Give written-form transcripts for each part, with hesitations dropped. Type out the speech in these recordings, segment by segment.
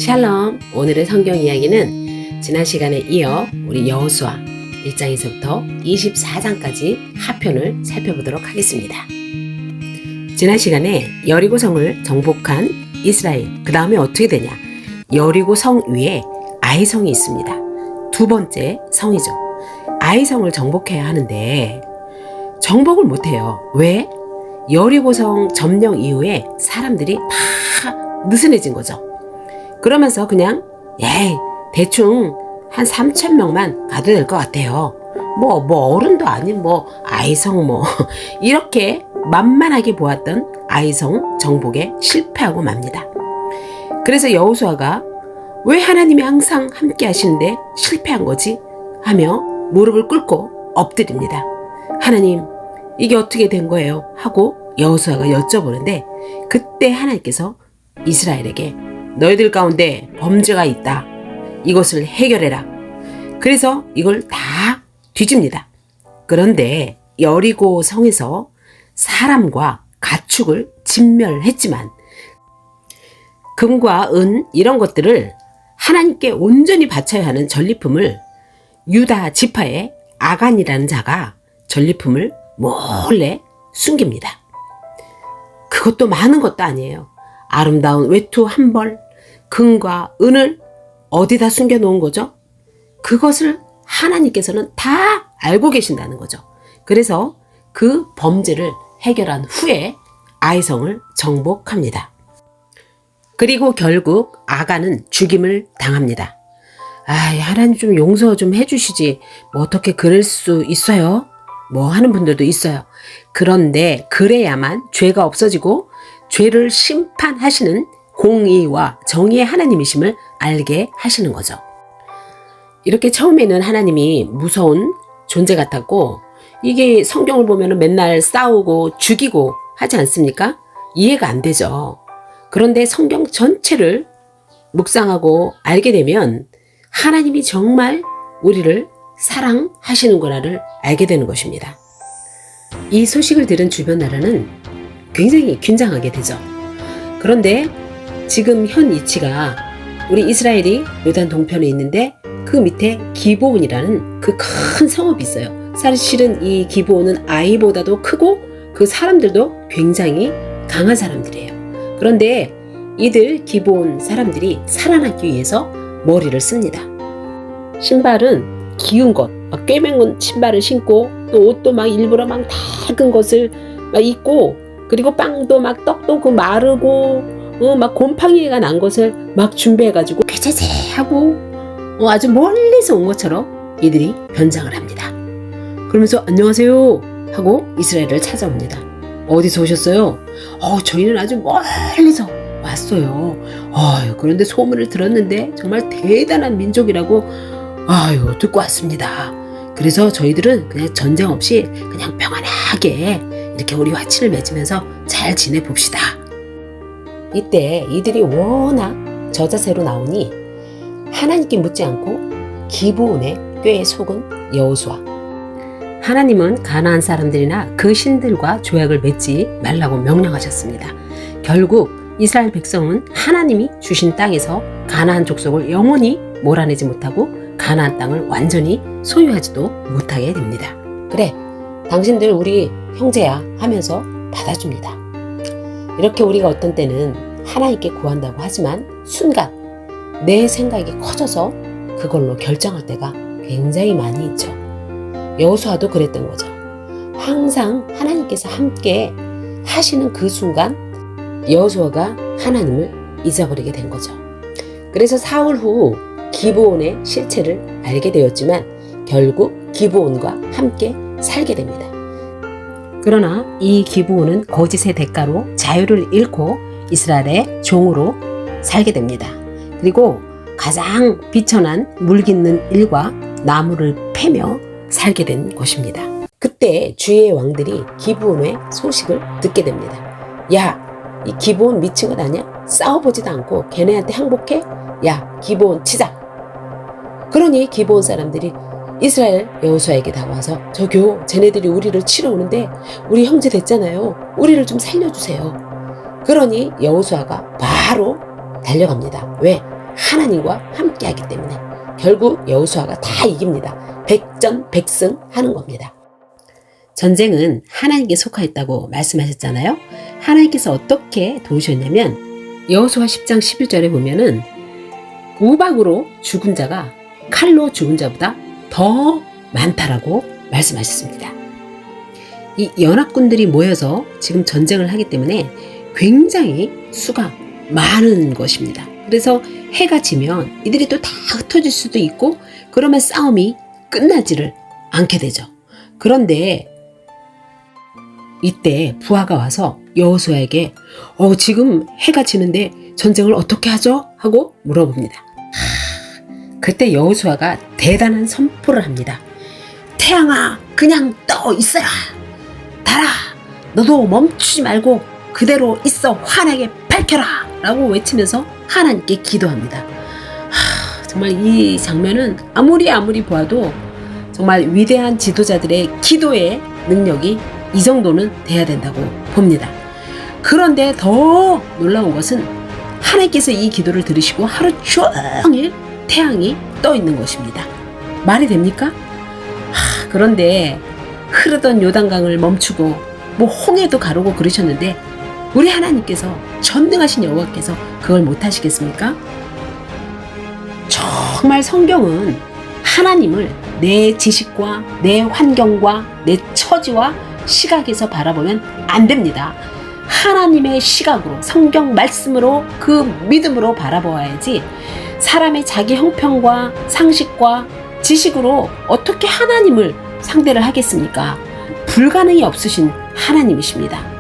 샬롬. 오늘의 성경 이야기는 지난 시간에 이어 우리 여호수아 1장에서부터 24장까지 하편을 살펴보도록 하겠습니다. 지난 시간에 여리고성을 정복한 이스라엘, 그 다음에 어떻게 되냐? 여리고성 위에 아이성이 있습니다. 두 번째 성이죠. 아이성을 정복해야 하는데 정복을 못해요. 왜? 여리고성 점령 이후에 사람들이 다 느슨해진 거죠. 그러면서 그냥 대충 한 3,000명만 가도 될 것 같아요. 뭐 어른도 아닌 아이성 이렇게 만만하게 보았던 아이성 정복에 실패하고 맙니다. 그래서 여호수아가 왜 하나님이 항상 함께 하시는데 실패한 거지? 하며 무릎을 꿇고 엎드립니다. 하나님, 이게 어떻게 된 거예요? 하고 여호수아가 여쭤보는데 그때 하나님께서 이스라엘에게 너희들 가운데 범죄가 있다. 이것을 해결해라. 그래서 이걸 다 뒤집니다. 그런데 여리고 성에서 사람과 가축을 진멸했지만 금과 은 이런 것들을 하나님께 온전히 바쳐야 하는 전리품을 유다 지파의 아간이라는 자가 전리품을 몰래 숨깁니다. 그것도 많은 것도 아니에요. 아름다운 외투 한 벌, 금과 은을 어디다 숨겨놓은 거죠? 그것을 하나님께서는 다 알고 계신다는 거죠. 그래서 그 범죄를 해결한 후에 아이성을 정복합니다. 그리고 결국 아간은 죽임을 당합니다. 하나님 좀 용서 좀 해주시지. 어떻게 그럴 수 있어요? 하는 분들도 있어요. 그런데 그래야만 죄가 없어지고 죄를 심판하시는 공의와 정의의 하나님이심을 알게 하시는 거죠. 이렇게 처음에는 하나님이 무서운 존재 같았고 이게 성경을 보면 맨날 싸우고 죽이고 하지 않습니까? 이해가 안 되죠. 그런데 성경 전체를 묵상하고 알게 되면 하나님이 정말 우리를 사랑하시는구나를 알게 되는 것입니다. 이 소식을 들은 주변 나라는 굉장히 긴장하게 되죠. 그런데 지금 현 위치가 우리 이스라엘이 요단 동편에 있는데 그 밑에 기브온이라는 그 큰 성읍이 있어요. 사실은 이 기브온은 아이보다도 크고 그 사람들도 굉장히 강한 사람들이에요. 그런데 이들 기브온 사람들이 살아남기 위해서 머리를 씁니다. 신발은 기운 것, 꿰맨 신발을 신고 또 옷도 일부러 낡은 것을 입고 그리고 빵도 떡도 마르고 곰팡이가 난 것을 준비해가지고 쾌재재 하고 아주 멀리서 온 것처럼 이들이 변장을 합니다. 그러면서 안녕하세요 하고 이스라엘을 찾아옵니다. 어디서 오셨어요? 저희는 아주 멀리서 왔어요. 그런데 소문을 들었는데 정말 대단한 민족이라고 듣고 왔습니다. 그래서 저희들은 그냥 전쟁 없이 그냥 평안하게 이렇게 우리 화친을 맺으면서 잘 지내봅시다. 이때 이들이 워낙 저자세로 나오니 하나님께 묻지 않고 기브온의 꾀에 속은 여호수아. 하나님은 가나안 사람들이나 그 신들과 조약을 맺지 말라고 명령하셨습니다. 결국 이스라엘 백성은 하나님이 주신 땅에서 가나안 족속을 영원히 몰아내지 못하고 가나안 땅을 완전히 소유하지도 못하게 됩니다. 그래, 당신들 우리 형제야 하면서 받아줍니다. 이렇게 우리가 어떤 때는 하나님께 구한다고 하지만 순간 내 생각이 커져서 그걸로 결정할 때가 굉장히 많이 있죠. 여호수아도 그랬던 거죠. 항상 하나님께서 함께 하시는 그 순간 여호수아가 하나님을 잊어버리게 된 거죠. 그래서 사흘 후 기브온의 실체를 알게 되었지만 결국 기브온과 함께 살게 됩니다. 그러나 이 기브온은 거짓의 대가로 자유를 잃고 이스라엘의 종으로 살게 됩니다. 그리고 가장 비천한 물깃는 일과 나무를 패며 살게 된 곳입니다. 그때 주의 왕들이 기브온의 소식을 듣게 됩니다. 야, 이 기브온 미친 것 아니야? 싸워보지도 않고 걔네한테 항복해? 야, 기브온 치자. 그러니 기브온 사람들이 이스라엘 여호수아에게 다가와서 저기요, 쟤네들이 우리를 치러 오는데 우리 형제 됐잖아요. 우리를 좀 살려주세요. 그러니 여호수아가 바로 달려갑니다. 왜? 하나님과 함께 하기 때문에 결국 여호수아가 다 이깁니다. 백전백승 하는 겁니다. 전쟁은 하나님께 속하였다고 말씀하셨잖아요. 하나님께서 어떻게 도우셨냐면 여호수아 10장 11절에 보면은 우박으로 죽은 자가 칼로 죽은 자보다 더 많다라고 말씀하셨습니다. 이 연합군들이 모여서 지금 전쟁을 하기 때문에 굉장히 수가 많은 것입니다. 그래서 해가 지면 이들이 또 다 흩어질 수도 있고 그러면 싸움이 끝나지를 않게 되죠. 그런데 이때 부하가 와서 여호수아에게 지금 해가 지는데 전쟁을 어떻게 하죠? 하고 물어봅니다. 그때 여호수아가 대단한 선포를 합니다. 태양아, 그냥 떠 있어라. 달아, 너도 멈추지 말고 그대로 있어 환하게 밝혀라 라고 외치면서 하나님께 기도합니다. 정말 이 장면은 아무리 보아도 정말 위대한 지도자들의 기도의 능력이 이 정도는 돼야 된다고 봅니다. 그런데 더 놀라운 것은 하나님께서 이 기도를 들으시고 하루 종일 태양이 떠 있는 것입니다. 말이 됩니까? 그런데 흐르던 요단강을 멈추고 홍해도 가르고 그러셨는데 우리 하나님께서 전능하신 여호와께서 그걸 못하시겠습니까? 정말 성경은 하나님을 내 지식과 내 환경과 내 처지와 시각에서 바라보면 안 됩니다. 하나님의 시각으로 성경 말씀으로 그 믿음으로 바라보아야지 사람의 자기 형편과 상식과 지식으로 어떻게 하나님을 상대를 하겠습니까? 불가능이 없으신 하나님이십니다.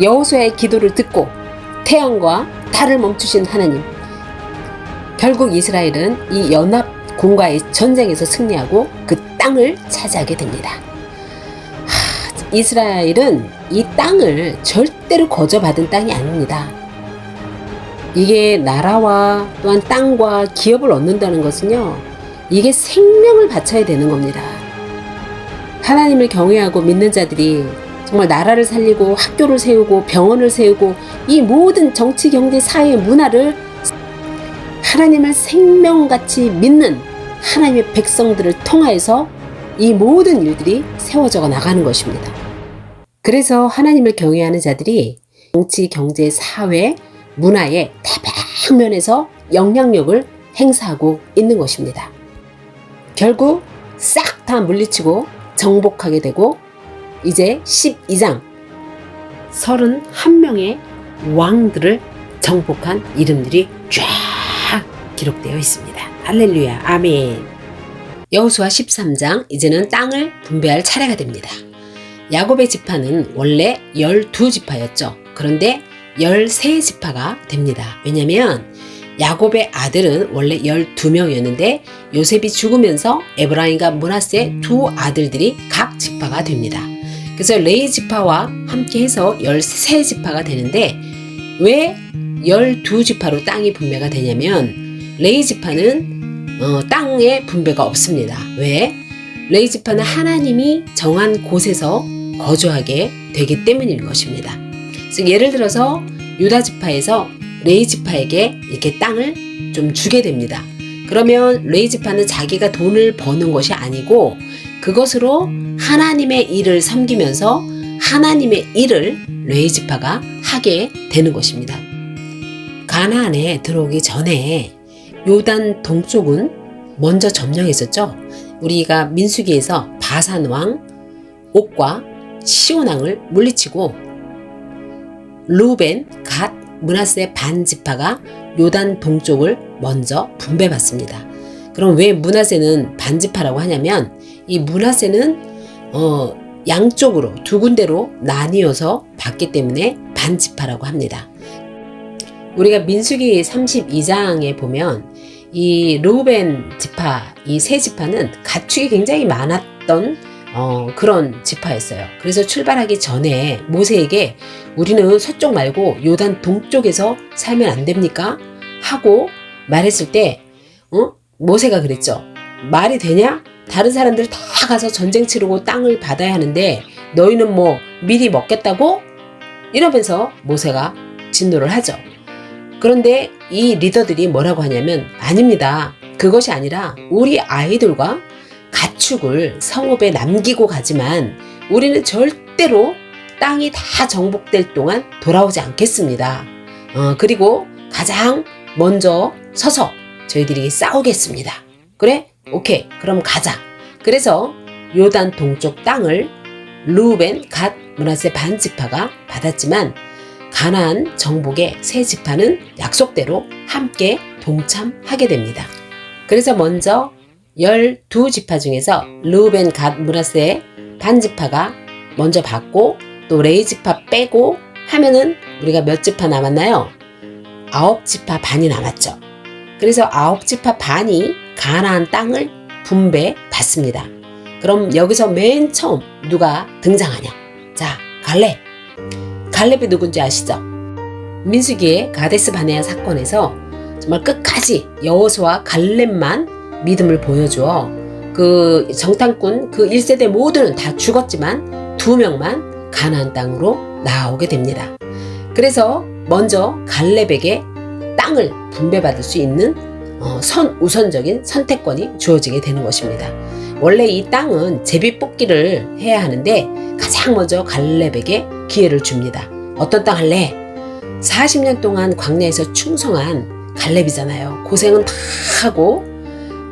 여호수아의 기도를 듣고 태양과 달을 멈추신 하나님. 결국 이스라엘은 이 연합군과의 전쟁에서 승리하고 그 땅을 차지하게 됩니다. 이스라엘은 이 땅을 절대로 거저받은 땅이 아닙니다. 이게 나라와 또한 땅과 기업을 얻는다는 것은요, 이게 생명을 바쳐야 되는 겁니다. 하나님을 경외하고 믿는 자들이 정말 나라를 살리고 학교를 세우고 병원을 세우고 이 모든 정치, 경제, 사회, 문화를 하나님을 생명같이 믿는 하나님의 백성들을 통하여서 이 모든 일들이 세워져 나가는 것입니다. 그래서 하나님을 경외하는 자들이 정치, 경제, 사회, 문화의 다방면에서 영향력을 행사하고 있는 것입니다. 결국 싹 다 물리치고 정복하게 되고 이제 12장 31명의 왕들을 정복한 이름들이 쫙 기록되어 있습니다. 할렐루야, 아멘. 여호수아 13장 이제는 땅을 분배할 차례가 됩니다. 야곱의 지파는 원래 12지파였죠. 그런데 13지파가 됩니다. 왜냐하면 야곱의 아들은 원래 12명이었는데 요셉이 죽으면서 에브라임과 므낫세 두 아들들이 각 지파가 됩니다. 그래서 레위 지파와 함께 해서 13지파가 되는데 왜 12지파로 땅이 분배가 되냐면 레위 지파는 땅의 분배가 없습니다. 왜? 레위 지파는 하나님이 정한 곳에서 거주하게 되기 때문인 것입니다. 그래서 예를 들어서 유다 지파에서 레위 지파에게 이렇게 땅을 좀 주게 됩니다. 그러면 레위 지파는 자기가 돈을 버는 것이 아니고 그것으로 하나님의 일을 섬기면서 하나님의 일을 레위 지파가 하게 되는 것입니다. 가나안에 들어오기 전에 요단 동쪽은 먼저 점령했었죠. 우리가 민수기에서 바산 왕 옥과 시온 왕을 물리치고 루벤, 갓, 므낫세 반 지파가 요단 동쪽을 먼저 분배받습니다. 그럼 왜 므낫세는 반지파라고 하냐면 이 므낫세는 양쪽으로 두 군데로 나뉘어서 받기 때문에 반지파라고 합니다. 우리가 민수기 32장에 보면 이 르우벤 지파, 이 세 지파는 가축이 굉장히 많았던 그런 지파였어요. 그래서 출발하기 전에 모세에게 우리는 서쪽 말고 요단 동쪽에서 살면 안 됩니까? 하고 말했을 때 모세가 그랬죠. 말이 되냐? 다른 사람들 다 가서 전쟁 치르고 땅을 받아야 하는데 너희는 뭐 미리 먹겠다고? 이러면서 모세가 진노를 하죠. 그런데 이 리더들이 뭐라고 하냐면 아닙니다. 그것이 아니라 우리 아이들과 가축을 성읍에 남기고 가지만 우리는 절대로 땅이 다 정복될 동안 돌아오지 않겠습니다. 그리고 가장 먼저 서서 저희들이 싸우겠습니다. 그래? 오케이. 그럼 가자. 그래서 요단 동쪽 땅을 르우벤, 갓, 므낫세 반 지파가 받았지만 가나안 정복의 세 지파는 약속대로 함께 동참하게 됩니다. 그래서 먼저 12지파 중에서 르우벤, 갓, 므낫세 반 지파가 먼저 받고 또 레위 지파 빼고 하면은 우리가 몇 지파 남았나요? 9지파 반이 남았죠. 그래서 9지파 반이 가나안 땅을 분배받습니다. 그럼 여기서 맨 처음 누가 등장하냐? 자, 갈렙. 갈렙이 누군지 아시죠? 민수기의 가데스 바네아 사건에서 정말 끝까지 여호수아 갈렙만 믿음을 보여주어 그 정탐꾼 그 1세대 모두는 다 죽었지만 2명만 가나안 땅으로 나오게 됩니다. 그래서 먼저 갈렙에게 땅을 분배받을 수 있는 우선적인 선택권이 주어지게 되는 것입니다. 원래 이 땅은 제비뽑기를 해야 하는데 가장 먼저 갈렙에게 기회를 줍니다. 어떤 땅 할래? 40년 동안 광야에서 충성한 갈렙이잖아요. 고생은 다 하고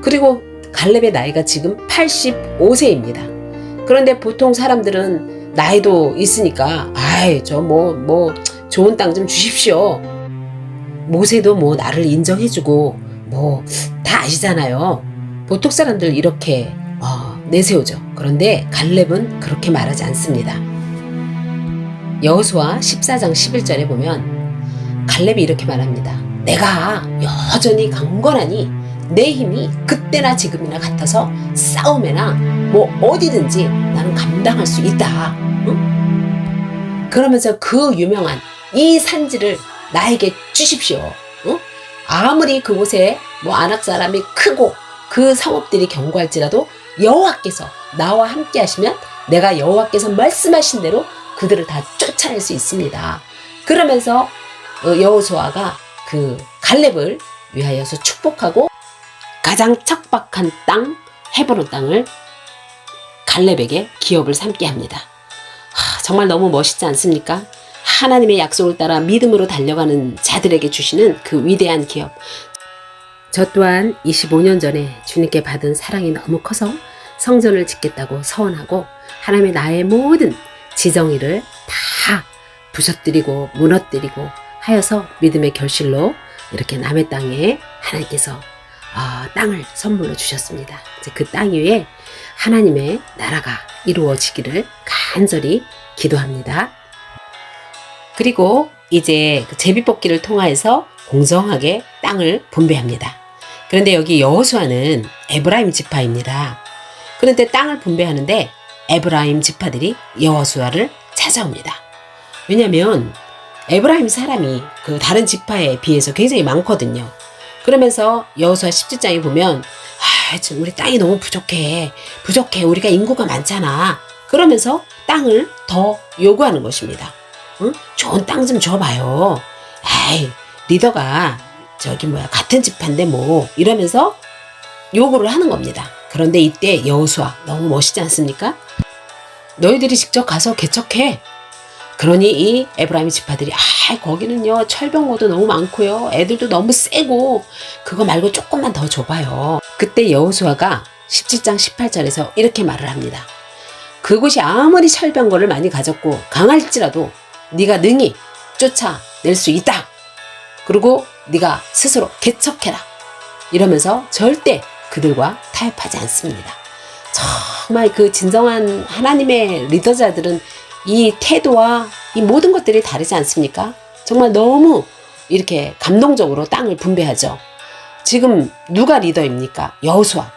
그리고 갈렙의 나이가 지금 85세입니다. 그런데 보통 사람들은 나이도 있으니까 아이 저 뭐 좋은 땅 좀 주십시오. 모세도 뭐 나를 인정해주고 뭐 다 아시잖아요. 보통 사람들 이렇게 내세우죠. 그런데 갈렙은 그렇게 말하지 않습니다. 여호수아 14장 11절에 보면 갈렙이 이렇게 말합니다. 내가 여전히 강건하니 내 힘이 그때나 지금이나 같아서 싸움에나 뭐 어디든지 나는 감당할 수 있다. 응? 그러면서 그 유명한 이 산지를 나에게 주십시오. 응? 아무리 그곳에 뭐 아낙 사람이 크고 그 성읍들이 견고할지라도 여호와께서 나와 함께 하시면 내가 여호와께서 말씀하신 대로 그들을 다 쫓아낼 수 있습니다. 그러면서 여호수아가 그 갈렙을 위하여서 축복하고 가장 척박한 땅 헤브론 땅을 갈렙에게 기업을 삼게 합니다. 정말 너무 멋있지 않습니까? 하나님의 약속을 따라 믿음으로 달려가는 자들에게 주시는 그 위대한 기업. 저 또한 25년 전에 주님께 받은 사랑이 너무 커서 성전을 짓겠다고 서원하고 하나님의 나의 모든 지정의를 다 부셔뜨리고 무너뜨리고 하여서 믿음의 결실로 이렇게 남의 땅에 하나님께서 땅을 선물로 주셨습니다. 이제 그 땅 위에 하나님의 나라가 이루어지기를 간절히 기도합니다. 그리고 이제 제비뽑기를 통하여서 공정하게 땅을 분배합니다. 그런데 여기 여호수아는 에브라임 지파입니다. 그런데 땅을 분배하는데 에브라임 지파들이 여호수아를 찾아옵니다. 왜냐하면 에브라임 사람이 그 다른 지파에 비해서 굉장히 많거든요. 그러면서 여호수아 17장에 보면 지금 우리 땅이 너무 부족해. 우리가 인구가 많잖아. 그러면서 땅을 더 요구하는 것입니다. 응? 좋은 땅 좀 줘봐요. 리더가 같은 지파인데 뭐 이러면서 요구를 하는 겁니다. 그런데 이때 여호수아 너무 멋있지 않습니까? 너희들이 직접 가서 개척해. 그러니 이 에브라임 지파들이 거기는요 철병고도 너무 많고요 애들도 너무 세고 그거 말고 조금만 더 줘봐요. 그때 여호수아가 17장 18절에서 이렇게 말을 합니다. 그곳이 아무리 철병거를 많이 가졌고 강할지라도 네가 능히 쫓아낼 수 있다. 그리고 네가 스스로 개척해라. 이러면서 절대 그들과 타협하지 않습니다. 정말 그 진정한 하나님의 리더자들은 이 태도와 이 모든 것들이 다르지 않습니까? 정말 너무 이렇게 감동적으로 땅을 분배하죠. 지금 누가 리더입니까? 여호수아.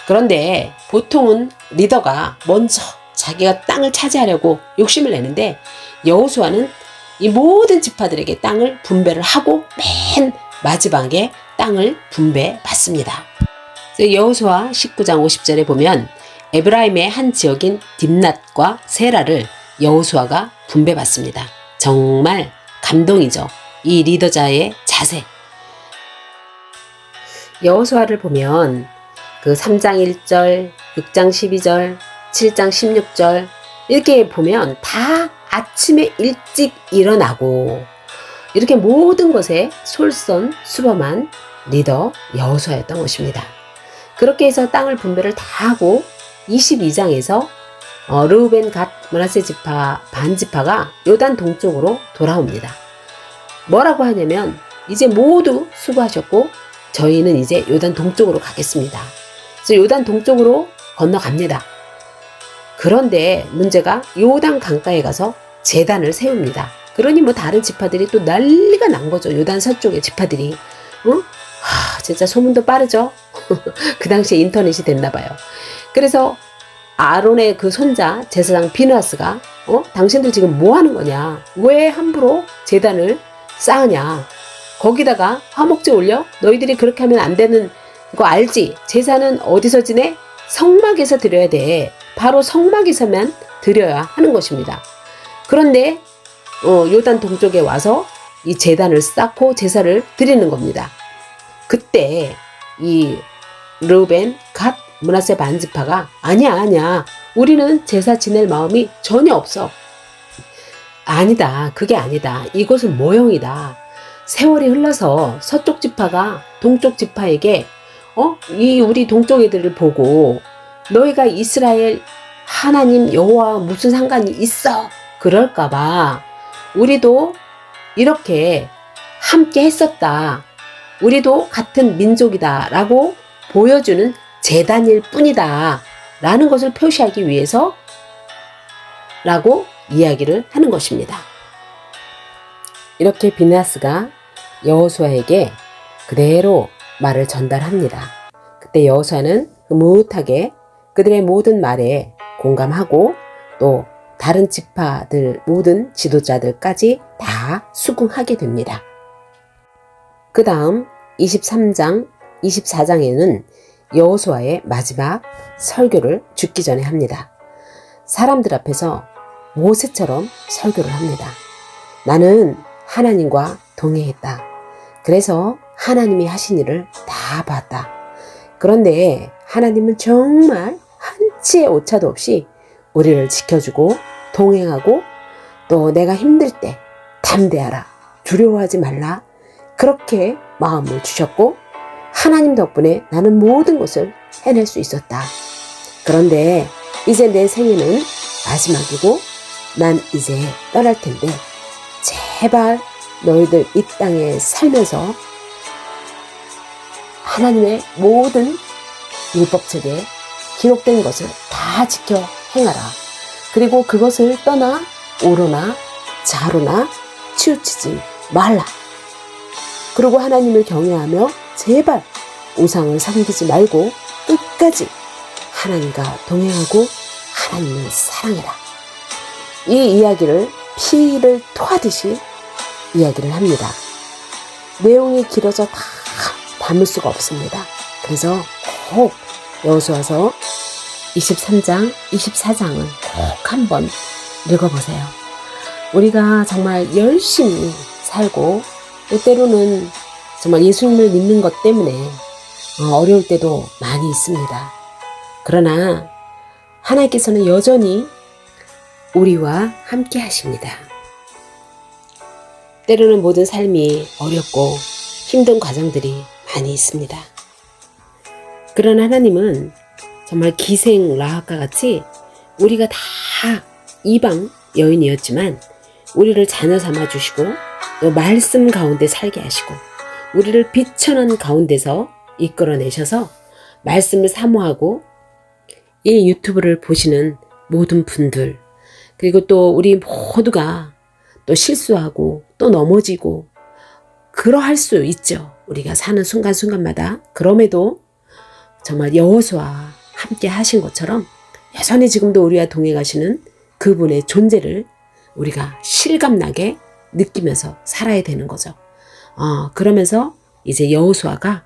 그런데 보통은 리더가 먼저 자기가 땅을 차지하려고 욕심을 내는데 여호수아는 이 모든 지파들에게 땅을 분배를 하고 맨 마지막에 땅을 분배받습니다. 여호수아 19장 50절에 보면 에브라임의 한 지역인 딥낫과 세라를 여호수아가 분배받습니다. 정말 감동이죠. 이 리더자의 자세. 여호수아를 보면 그 3장 1절, 6장 12절, 7장 16절 이렇게 보면 다 아침에 일찍 일어나고 이렇게 모든 것에 솔선수범한 리더 여호수아였던 것입니다. 그렇게 해서 땅을 분배를 다 하고 22장에서 르우벤 갓 므낫세 지파 반지파가 요단 동쪽으로 돌아옵니다. 뭐라고 하냐면 이제 모두 수고하셨고 저희는 이제 요단 동쪽으로 가겠습니다. 그래서 요단 동쪽으로 건너갑니다. 그런데 문제가 요단 강가에 가서 제단을 세웁니다. 그러니 뭐 다른 지파들이 또 난리가 난 거죠. 요단 서쪽의 지파들이. 진짜 소문도 빠르죠. 그 당시에 인터넷이 됐나 봐요. 그래서 아론의 그 손자 제사장 비느하스가 당신들 지금 뭐 하는 거냐? 왜 함부로 제단을 쌓으냐? 거기다가 화목제 올려? 너희들이 그렇게 하면 안 되는 거 알지? 제사는 어디서 지내? 성막에서 드려야 돼. 바로 성막에서만 드려야 하는 것입니다. 그런데 요단 동쪽에 와서 이 제단을 쌓고 제사를 드리는 겁니다. 그때 이 르우벤 갓 므낫세 반지파가 아니야 우리는 제사 지낼 마음이 전혀 없어. 아니다, 그게 아니다. 이것은 모형이다. 세월이 흘러서 서쪽 지파가 동쪽 지파에게 이 우리 동쪽 애들을 보고 너희가 이스라엘 하나님 여호와와 무슨 상관이 있어 그럴까봐 우리도 이렇게 함께 했었다. 우리도 같은 민족이다 라고 보여주는 제단일 뿐이다 라는 것을 표시하기 위해서 라고 이야기를 하는 것입니다. 이렇게 비느하스가 여호수아에게 그대로 말을 전달합니다. 그때 여호수아는 흐뭇하게 그들의 모든 말에 공감하고 또 다른 지파들 모든 지도자들까지 다 수긍하게 됩니다. 그 다음 23장, 24장에는 여호수아의 마지막 설교를 죽기 전에 합니다. 사람들 앞에서 모세처럼 설교를 합니다. 나는 하나님과 동행했다. 그래서 하나님이 하신 일을 다 봤다. 그런데 하나님은 정말 한치의 오차도 없이 우리를 지켜주고 동행하고 또 내가 힘들 때 담대하라, 두려워하지 말라 그렇게 마음을 주셨고 하나님 덕분에 나는 모든 것을 해낼 수 있었다. 그런데 이제 내 생애는 마지막이고 난 이제 떠날 텐데 제발 너희들 이 땅에 살면서 하나님의 모든 율법책에 기록된 것을 다 지켜 행하라. 그리고 그것을 떠나 오로나 좌로나 치우치지 말라. 그리고 하나님을 경외하며 제발 우상을 섬기지 말고 끝까지 하나님과 동행하고 하나님을 사랑해라. 이 이야기를 피를 토하듯이 이야기를 합니다. 내용이 길어서 다 담을 수가 없습니다. 그래서 꼭 여호수아서 23장, 24장을 꼭 한번 읽어보세요. 우리가 정말 열심히 살고 때로는 정말 예수님을 믿는 것 때문에 어려울 때도 많이 있습니다. 그러나 하나님께서는 여전히 우리와 함께 하십니다. 때로는 모든 삶이 어렵고 힘든 과정들이 많이 있습니다. 그러나 하나님은 정말 기생 라합과 같이 우리가 다 이방 여인이었지만 우리를 자녀 삼아 주시고 또 말씀 가운데 살게 하시고 우리를 비천한 가운데서 이끌어내셔서 말씀을 사모하고 이 유튜브를 보시는 모든 분들 그리고 또 우리 모두가 또 실수하고 또 넘어지고 그러할 수 있죠. 우리가 사는 순간순간마다. 그럼에도 정말 여호수아와 함께 하신 것처럼 여전히 지금도 우리와 동행하시는 그분의 존재를 우리가 실감나게 느끼면서 살아야 되는 거죠. 그러면서 이제 여호수아가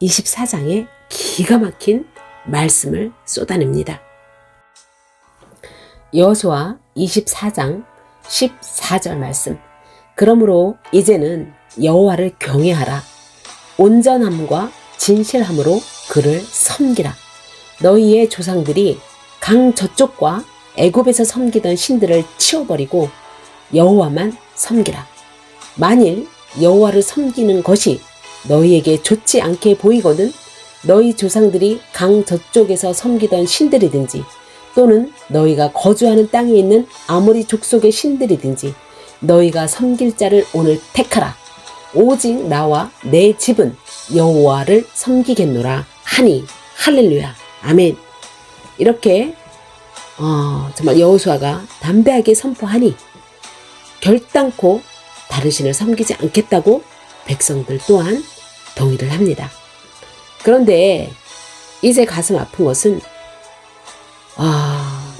24장에 기가 막힌 말씀을 쏟아냅니다. 여호수아 24장 14절 말씀. 그러므로 이제는 여호와를 경외하라. 온전함과 진실함으로 그를 섬기라. 너희의 조상들이 강 저쪽과 애굽에서 섬기던 신들을 치워버리고 여호와만 섬기라. 만일 여호와를 섬기는 것이 너희에게 좋지 않게 보이거든 너희 조상들이 강 저쪽에서 섬기던 신들이든지 또는 너희가 거주하는 땅에 있는 아모리 족속의 신들이든지 너희가 섬길 자를 오늘 택하라. 오직 나와 내 집은 여호와를 섬기겠노라 하니 할렐루야 아멘. 이렇게 정말 여호수아가 담대하게 선포하니 결단코 다른 신을 섬기지 않겠다고 백성들 또한 동의를 합니다. 그런데 이제 가슴 아픈 것은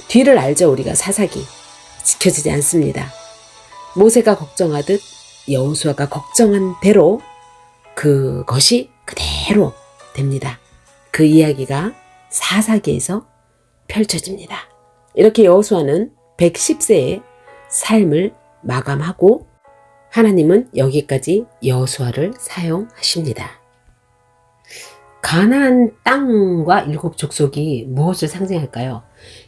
뒤를 알죠. 우리가 사사기 지켜지지 않습니다. 모세가 걱정하듯 여호수아가 걱정한 대로 그것이 그대로 됩니다. 그 이야기가 사사기에서 펼쳐집니다. 이렇게 여호수아는 110세의 삶을 마감하고 하나님은 여기까지 여호수아를 사용하십니다. 가나안 땅과 일곱 족속이 무엇을 상징할까요?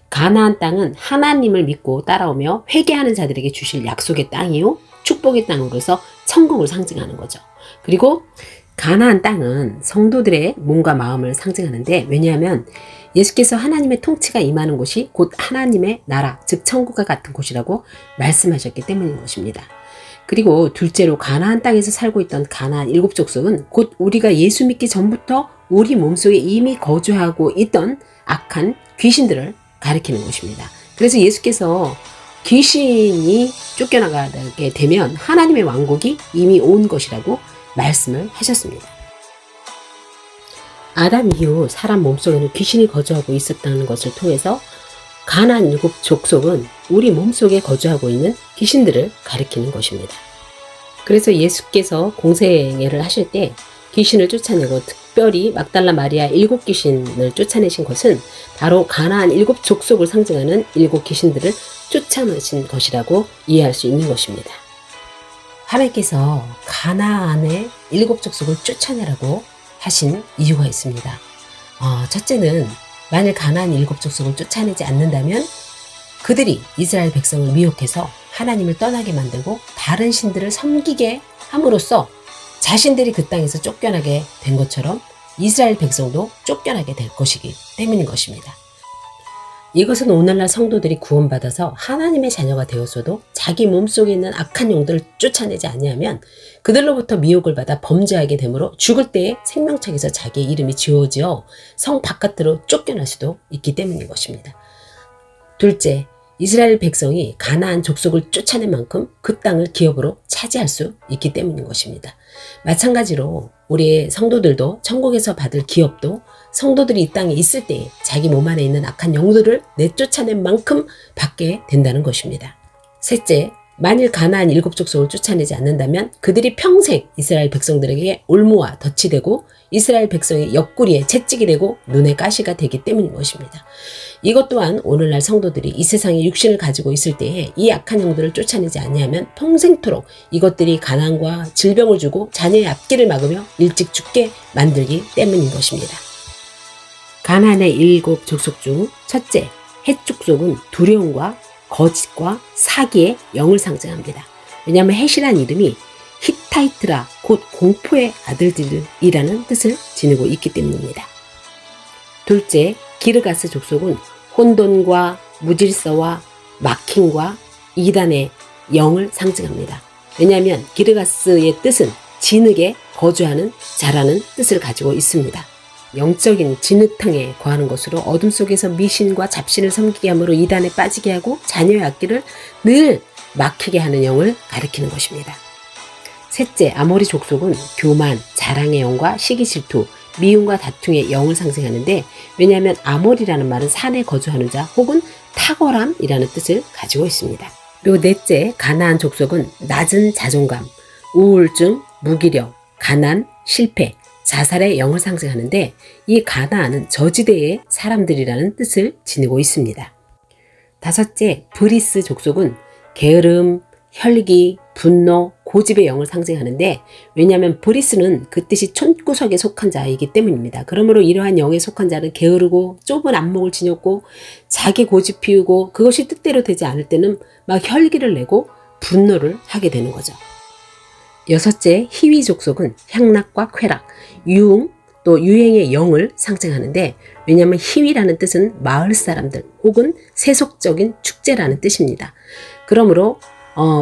가나안 땅은 하나님을 믿고 따라오며 회개하는 자들에게 주실 약속의 땅이요 축복의 땅으로서 천국을 상징하는 거죠. 그리고 가나안 땅은 성도들의 몸과 마음을 상징하는데 왜냐하면 예수께서 하나님의 통치가 임하는 곳이 곧 하나님의 나라 즉 천국과 같은 곳이라고 말씀하셨기 때문인 것입니다. 그리고 둘째로 가나안 땅에서 살고 있던 가나안 일곱 족속은 곧 우리가 예수 믿기 전부터 우리 몸속에 이미 거주하고 있던 악한 귀신들을 가리키는 것입니다. 그래서 예수께서 귀신이 쫓겨나가게 되면 하나님의 왕국이 이미 온 것이라고 말씀을 하셨습니다. 아담 이후 사람 몸속에는 귀신이 거주하고 있었다는 것을 통해서 가나안 일곱 족속은 우리 몸속에 거주하고 있는 귀신들을 가리키는 것입니다. 그래서 예수께서 공생애를 하실 때 귀신을 쫓아내고 특별히 막달라 마리아 일곱 귀신을 쫓아내신 것은 바로 가나안 일곱 족속을 상징하는 일곱 귀신들을 쫓아내신 것이라고 이해할 수 있는 것입니다. 하나님께서 가나안의 일곱 족속을 쫓아내라고 하신 이유가 있습니다. 첫째는 만일 가나안 일곱 족속을 쫓아내지 않는다면 그들이 이스라엘 백성을 미혹해서 하나님을 떠나게 만들고 다른 신들을 섬기게 함으로써 자신들이 그 땅에서 쫓겨나게 된 것처럼 이스라엘 백성도 쫓겨나게 될 것이기 때문인 것입니다. 이것은 오늘날 성도들이 구원받아서 하나님의 자녀가 되었어도 자기 몸속에 있는 악한 영들을 쫓아내지 아니하면 그들로부터 미혹을 받아 범죄하게 되므로 죽을 때에 생명책에서 자기의 이름이 지워져 성 바깥으로 쫓겨날 수도 있기 때문인 것입니다. 둘째, 이스라엘 백성이 가나안 족속을 쫓아낸 만큼 그 땅을 기업으로 차지할 수 있기 때문인 것입니다. 마찬가지로 우리의 성도들도 천국에서 받을 기업도 성도들이 이 땅에 있을 때에 자기 몸 안에 있는 악한 영들을 내쫓아낸 만큼 받게 된다는 것입니다. 셋째, 만일 가나안 일곱 족속을 쫓아내지 않는다면 그들이 평생 이스라엘 백성들에게 올무와 덫이 되고 이스라엘 백성의 옆구리에 채찍이 되고 눈에 가시가 되기 때문인 것입니다. 이것 또한 오늘날 성도들이 이 세상에 육신을 가지고 있을 때에 이 악한 영들을 쫓아내지 아니하면 평생토록 이것들이 가난과 질병을 주고 자녀의 앞길을 막으며 일찍 죽게 만들기 때문인 것입니다. 가나안의 일곱 족속 중 첫째, 헷 족속은 두려움과 거짓과 사기의 영을 상징합니다. 왜냐하면 헷이란 이름이 히타이트라 곧 공포의 아들들이라는 뜻을 지니고 있기 때문입니다. 둘째, 기르가스 족속은 혼돈과 무질서와 마킹과 이단의 영을 상징합니다. 왜냐하면 기르가스의 뜻은 진흙에 거주하는 자라는 뜻을 가지고 있습니다. 영적인 진흙탕에 거하는 것으로 어둠 속에서 미신과 잡신을 섬기게 함으로 이단에 빠지게 하고 자녀의 앞길을 늘 막히게 하는 영을 가리키는 것입니다. 셋째, 아모리 족속은 교만, 자랑의 영과 시기 질투, 미움과 다툼의 영을 상징하는데 왜냐하면 아모리라는 말은 산에 거주하는 자 혹은 탁월함이라는 뜻을 가지고 있습니다. 그리고 넷째, 가나안 족속은 낮은 자존감, 우울증, 무기력, 가난, 실패, 자살의 영을 상징하는데 이 가나안은 저지대의 사람들이라는 뜻을 지니고 있습니다. 다섯째, 브리스 족속은 게으름, 혈기, 분노, 고집의 영을 상징하는데, 왜냐하면 브리스는 그 뜻이 촌구석에 속한 자이기 때문입니다. 그러므로 이러한 영에 속한 자는 게으르고 좁은 안목을 지녔고 자기 고집 피우고 그것이 뜻대로 되지 않을 때는 막 혈기를 내고 분노를 하게 되는 거죠. 여섯째, 희위 족속은 향락과 쾌락, 유흥, 또 유행의 영을 상징하는데, 왜냐하면 희위라는 뜻은 마을 사람들 혹은 세속적인 축제라는 뜻입니다. 그러므로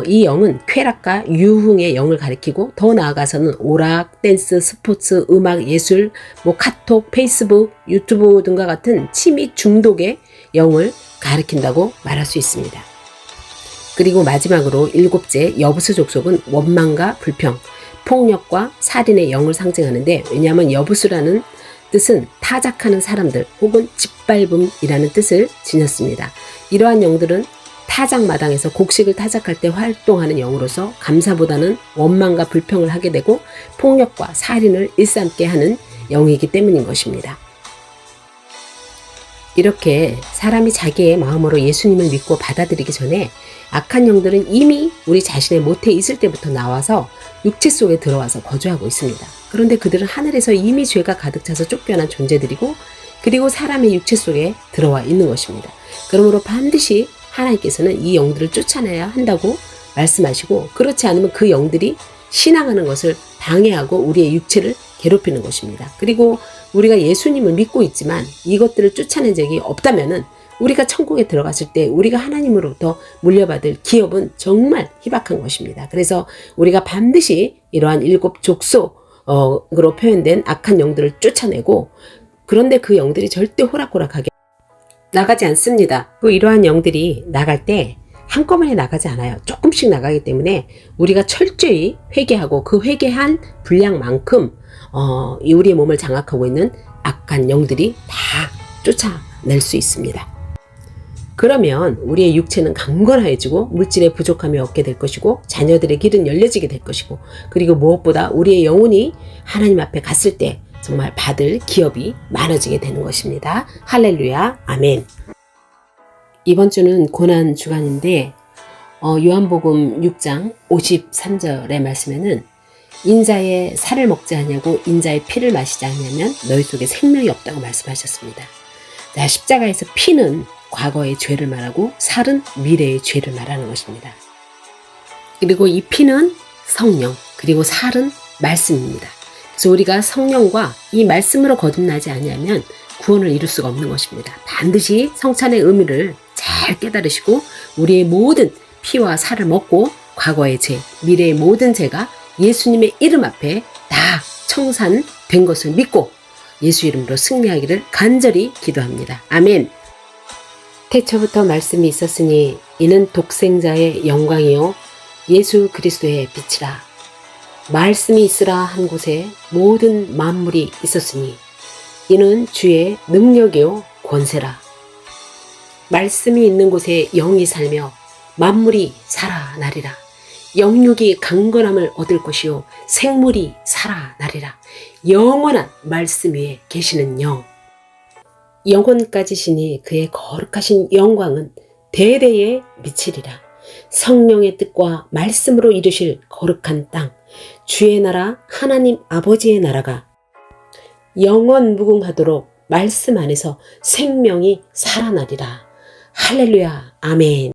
이 영은 쾌락과 유흥의 영을 가리키고, 더 나아가서는 오락, 댄스, 스포츠, 음악, 예술, 카톡, 페이스북, 유튜브 등과 같은 취미 중독의 영을 가리킨다고 말할 수 있습니다. 그리고 마지막으로 일곱째, 여부수 족속은 원망과 불평, 폭력과 살인의 영을 상징하는데, 왜냐하면 여부수라는 뜻은 타작하는 사람들 혹은 짓밟음이라는 뜻을 지녔습니다. 이러한 영들은 타작마당에서 곡식을 타작할 때 활동하는 영으로서 감사보다는 원망과 불평을 하게 되고 폭력과 살인을 일삼게 하는 영이기 때문인 것입니다. 이렇게 사람이 자기의 마음으로 예수님을 믿고 받아들이기 전에 악한 영들은 이미 우리 자신의 모태에 있을 때부터 나와서 육체 속에 들어와서 거주하고 있습니다. 그런데 그들은 하늘에서 이미 죄가 가득 차서 쫓겨난 존재들이고, 그리고 사람의 육체 속에 들어와 있는 것입니다. 그러므로 반드시 하나님께서는 이 영들을 쫓아내야 한다고 말씀하시고, 그렇지 않으면 그 영들이 신앙하는 것을 방해하고 우리의 육체를 괴롭히는 것입니다. 그리고 우리가 예수님을 믿고 있지만 이것들을 쫓아낸 적이 없다면은 우리가 천국에 들어갔을 때 우리가 하나님으로부터 물려받을 기업은 정말 희박한 것입니다. 그래서 우리가 반드시 이러한 일곱 족속으로 표현된 악한 영들을 쫓아내고, 그런데 그 영들이 절대 호락호락하게 나가지 않습니다. 이러한 영들이 나갈 때 한꺼번에 나가지 않아요. 조금씩 나가기 때문에 우리가 철저히 회개하고 그 회개한 분량만큼 우리의 몸을 장악하고 있는 악한 영들이 다 쫓아낼 수 있습니다. 그러면 우리의 육체는 강건해지고 물질의 부족함이 없게 될 것이고 자녀들의 길은 열려지게 될 것이고, 그리고 무엇보다 우리의 영혼이 하나님 앞에 갔을 때 정말 받을 기업이 많아지게 되는 것입니다. 할렐루야, 아멘. 이번 주는 고난 주간인데 요한복음 6장 53절의 말씀에는 인자의 살을 먹지 않냐고 인자의 피를 마시지 않냐면 너희 속에 생명이 없다고 말씀하셨습니다. 자, 십자가에서 피는 과거의 죄를 말하고 살은 미래의 죄를 말하는 것입니다. 그리고 이 피는 성령, 그리고 살은 말씀입니다. 그래서 우리가 성령과 이 말씀으로 거듭나지 않으면 구원을 이룰 수가 없는 것입니다. 반드시 성찬의 의미를 잘 깨달으시고 우리의 모든 피와 살을 먹고 과거의 죄, 미래의 모든 죄가 예수님의 이름 앞에 다 청산된 것을 믿고 예수 이름으로 승리하기를 간절히 기도합니다. 아멘. 태초부터 말씀이 있었으니 이는 독생자의 영광이요 예수 그리스도의 빛이라. 말씀이 있으라 한 곳에 모든 만물이 있었으니 이는 주의 능력이요 권세라. 말씀이 있는 곳에 영이 살며 만물이 살아나리라. 영육이 강건함을 얻을 것이요 생물이 살아나리라. 영원한 말씀 위에 계시는 영, 영혼까지시니 그의 거룩하신 영광은 대대에 미치리라. 성령의 뜻과 말씀으로 이루실 거룩한 땅, 주의 나라 하나님 아버지의 나라가 영원 무궁하도록 말씀 안에서 생명이 살아나리라. 할렐루야, 아멘.